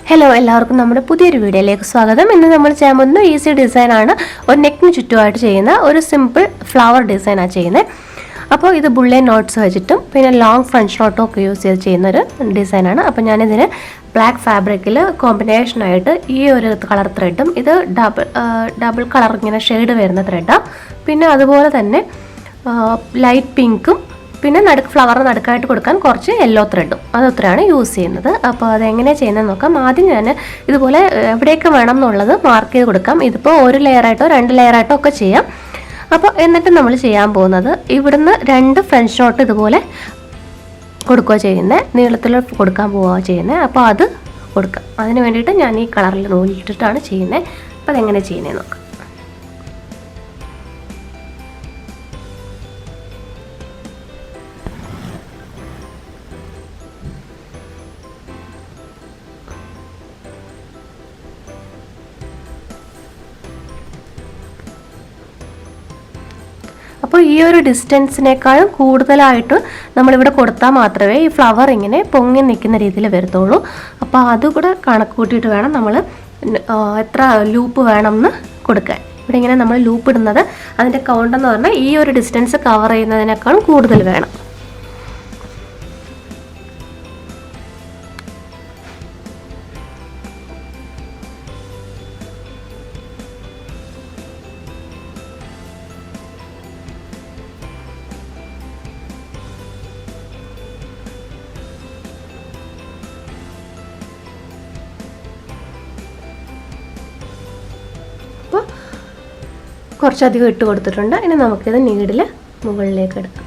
Hello, എല്ലാവർക്കും നമ്മുടെ പുതിയൊരു വീഡിയോയിലേക്ക് സ്വാഗതം. ഇന്ന് നമ്മൾ ചെയ്യാൻ പോകുന്ന ഈസി ഡിസൈനാണ്. ഒരു നെക്കിന് ചുറ്റുമായിട്ട് ചെയ്യുന്ന ഒരു സിമ്പിൾ ഫ്ലവർ ഡിസൈനാണ് ചെയ്യുന്നത്. അപ്പോൾ ഇത് ബുള്ളൻ നോട്ട്സ് വെച്ചിട്ടും പിന്നെ ലോങ് ഫ്രഞ്ച് നോട്ടും ഒക്കെ യൂസ് ചെയ്ത് ചെയ്യുന്നൊരു ഡിസൈനാണ്. അപ്പോൾ ഞാനിതിന് ബ്ലാക്ക് ഫാബ്രിക്കിൽ കോമ്പിനേഷനായിട്ട് ഈ ഒരു കളർ ത്രെഡും ഇത് ഡബിൾ കളർ ഇങ്ങനെ ഷെയ്ഡ് വരുന്ന ത്രെഡാണ്. പിന്നെ അതുപോലെ തന്നെ ലൈറ്റ് പിങ്കും പിന്നെ ഫ്ലവറിന് നടുക്കായിട്ട് കൊടുക്കാൻ കുറച്ച് യെല്ലോ ത്രെഡും അതൊത്രയാണ് യൂസ് ചെയ്യുന്നത്. അപ്പോൾ അതെങ്ങനെയാണ് ചെയ്യുന്നത് നോക്കാം. ആദ്യം ഞാൻ ഇതുപോലെ എവിടെയൊക്കെ വേണം എന്നുള്ളത് മാർക്ക് ചെയ്ത് കൊടുക്കാം. ഇതിപ്പോൾ ഒരു ലെയറായിട്ടോ 2 ലെയറായിട്ടോ ഒക്കെ ചെയ്യാം. അപ്പോൾ എന്നിട്ട് നമ്മൾ ചെയ്യാൻ പോകുന്നത് ഇവിടുന്ന് 2 ഫ്രഞ്ച് നോട്ട് ഇതുപോലെ കൊടുക്കുക ചെയ്യുന്നത്, നീളത്തിൽ കൊടുക്കാൻ പോവുക ചെയ്യുന്നത്. അപ്പോൾ അത് കൊടുക്കാം. അതിന് വേണ്ടിയിട്ട് ഞാൻ ഈ കളറിൽ നൂലിട്ടിട്ടാണ് ചെയ്യുന്നത്. അപ്പോൾ അതെങ്ങനെ ചെയ്യുന്നത് നോക്കാം. അപ്പോൾ ഈ ഒരു ഡിസ്റ്റൻസിനേക്കാളും കൂടുതലായിട്ട് നമ്മളിവിടെ കൊടുത്താൽ മാത്രമേ ഈ ഫ്ലവർ ഇങ്ങനെ പൊങ്ങി നിൽക്കുന്ന രീതിയിൽ വരത്തുള്ളൂ. അപ്പോൾ അതുകൂടെ കണക്ക് കൂട്ടിയിട്ട് വേണം നമ്മൾ എത്ര ലൂപ്പ് വേണമെന്ന് കൊടുക്കാൻ. ഇവിടെ ഇങ്ങനെ നമ്മൾ ലൂപ്പ് ഇടുന്നത് അതിൻ്റെ കൗണ്ട് എന്ന് പറഞ്ഞാൽ ഈ ഒരു ഡിസ്റ്റൻസ് കവർ ചെയ്യുന്നതിനേക്കാളും കൂടുതൽ വേണം. അപ്പോൾ കുറച്ചധികം ഇട്ട് കൊടുത്തിട്ടുണ്ട്. ഇനി നമുക്കിത് നീഡിൽ മുകളിലേക്ക് എടുക്കാം.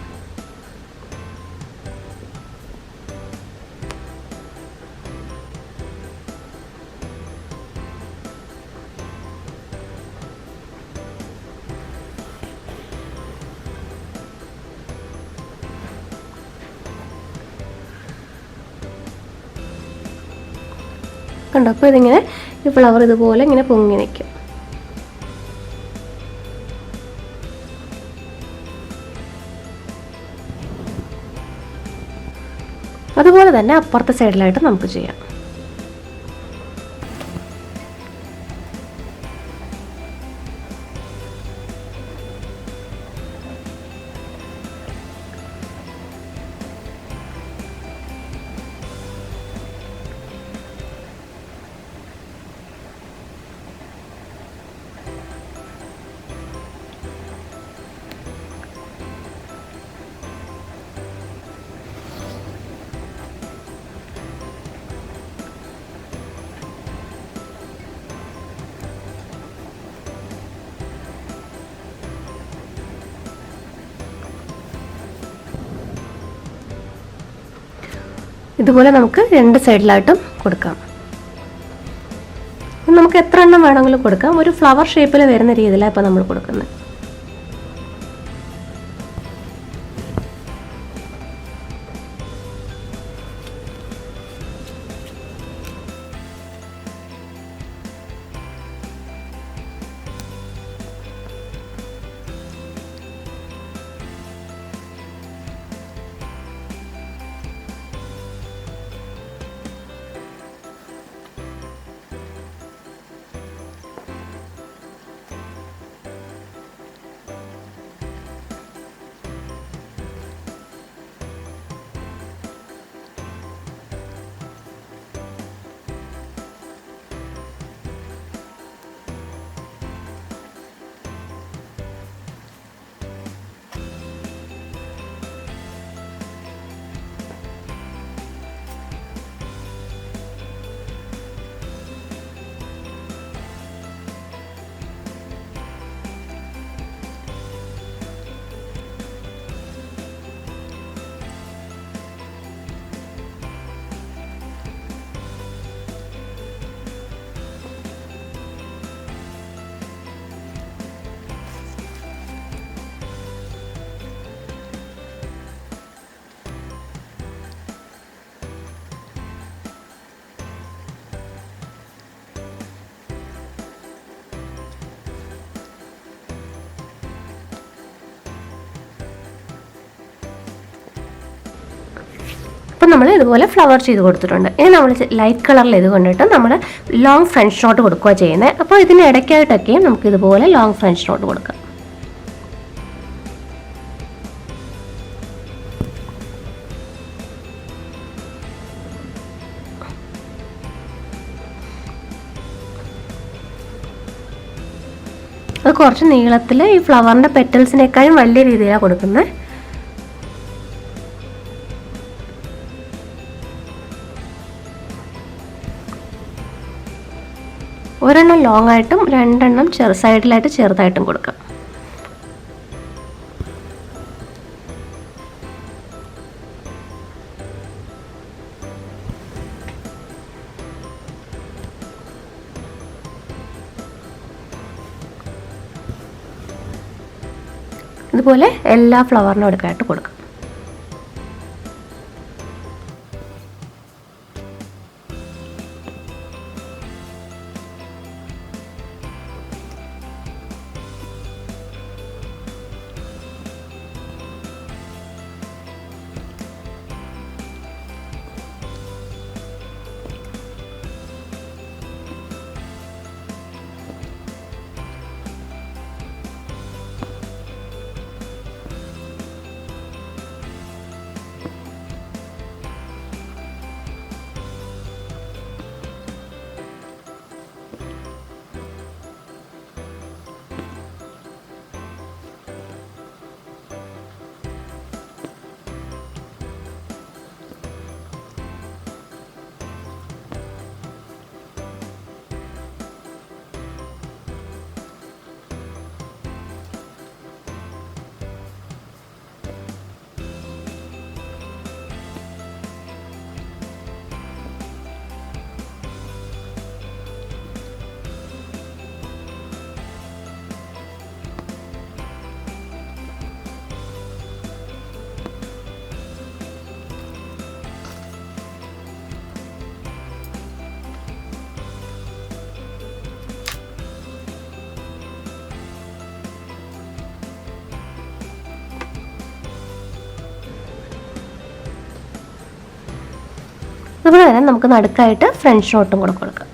കണ്ടോ? അപ്പോൾ ഇതിങ്ങനെ ഈ ഫ്ലവർ ഇതുപോലെ ഇങ്ങനെ പൊങ്ങി നിൽക്കും. അതുപോലെ തന്നെ അപ്പുറത്തെ സൈഡിലായിട്ട് നമുക്ക് ചെയ്യാം. ഇതുപോലെ നമുക്ക് 2 സൈഡിലായിട്ടും കൊടുക്കാം. നമുക്ക് എത്ര എണ്ണം വേണമെങ്കിലും കൊടുക്കാം. ഒരു ഫ്ലവർ ഷേപ്പിൽ വരുന്ന രീതിയിലാണ് ഇപ്പോൾ നമ്മൾ കൊടുക്കുന്നത്. നമ്മൾ ഇതുപോലെ ഫ്ലവർ ചെയ്ത് കൊടുത്തിട്ടുണ്ട്. ഇനി നമ്മൾ ലൈറ്റ് കളറിൽ ഇത് കൊണ്ടിട്ട് നമ്മൾ ലോങ് ഫ്രഞ്ച് നോട്ട് കൊടുക്കുക ചെയ്യുന്നത്. അപ്പോൾ ഇതിന് ഇടയ്ക്കായിട്ടൊക്കെയും നമുക്ക് ഇതുപോലെ ലോങ് ഫ്രഞ്ച് നോട്ട് കൊടുക്കാം. അത് കുറച്ച് നീളത്തിൽ ഈ ഫ്ലവറിൻ്റെ പെറ്റൽസിനേക്കാളും വലിയ രീതിയിലാണ് കൊടുക്കുന്നത്. ഒരെണ്ണം ലോങ് ആയിട്ടും 2 എണ്ണം സൈഡിലായിട്ട് ചെറുതായിട്ടും കൊടുക്കാം. ഇതുപോലെ എല്ലാ ഫ്ലവറിനും എടുക്കാനായിട്ട് കൊടുക്കാം. അതുപോലെ തന്നെ നമുക്ക് നടുക്കായിട്ട് ഫ്രഞ്ച് നോട്ടും കൂടെ കൊടുക്കാം.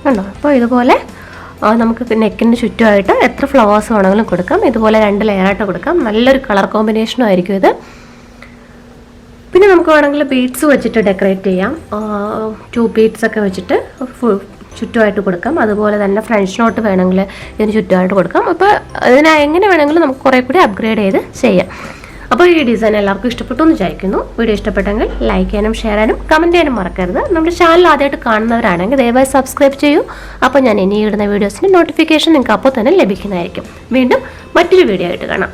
കണ്ടോ? അപ്പോൾ ഇതുപോലെ നമുക്ക് നെക്കിന് ചുറ്റുമായിട്ട് എത്ര ഫ്ലവേഴ്സ് വേണമെങ്കിലും കൊടുക്കാം. ഇതുപോലെ 2 ലെയറായിട്ട് കൊടുക്കാം. നല്ലൊരു കളർ കോമ്പിനേഷനും ആയിരിക്കും ഇത്. പിന്നെ നമുക്ക് വേണമെങ്കിൽ ബീഡ്സ് വെച്ചിട്ട് ഡെക്കറേറ്റ് ചെയ്യാം. 2 ബീഡ്സ് ഒക്കെ വെച്ചിട്ട് ചുറ്റുമായിട്ട് കൊടുക്കാം. അതുപോലെ തന്നെ ഫ്രഞ്ച് നോട്ട് വേണമെങ്കിൽ ഇതിന് ചുറ്റുമായിട്ട് കൊടുക്കാം. അപ്പോൾ ഇതിനെ എങ്ങനെ വേണമെങ്കിലും നമുക്ക് കുറേ കൂടി അപ്ഗ്രേഡ് ചെയ്ത് ചെയ്യാം. അപ്പോൾ ഈ ഡിസൈൻ എല്ലാവർക്കും ഇഷ്ടപ്പെട്ടു എന്ന് വിചാരിക്കുന്നു. വീഡിയോ ഇഷ്ടപ്പെട്ടെങ്കിൽ ലൈക്ക് ചെയ്യാനും ഷെയർ ചെയ്യാനും കമൻറ്റ് ചെയ്യാനും മറക്കരുത്. നമ്മുടെ ചാനൽ ആദ്യമായിട്ട് കാണുന്നവരാണെങ്കിൽ ദയവായി സബ്സ്ക്രൈബ് ചെയ്യൂ. അപ്പോൾ ഞാൻ ഇനി ഇടുന്ന വീഡിയോസിൻ്റെ നോട്ടിഫിക്കേഷൻ നിങ്ങൾക്ക് അപ്പോൾ തന്നെ ലഭിക്കുന്നതായിരിക്കും. വീണ്ടും മറ്റൊരു വീഡിയോ ആയിട്ട് കാണാം.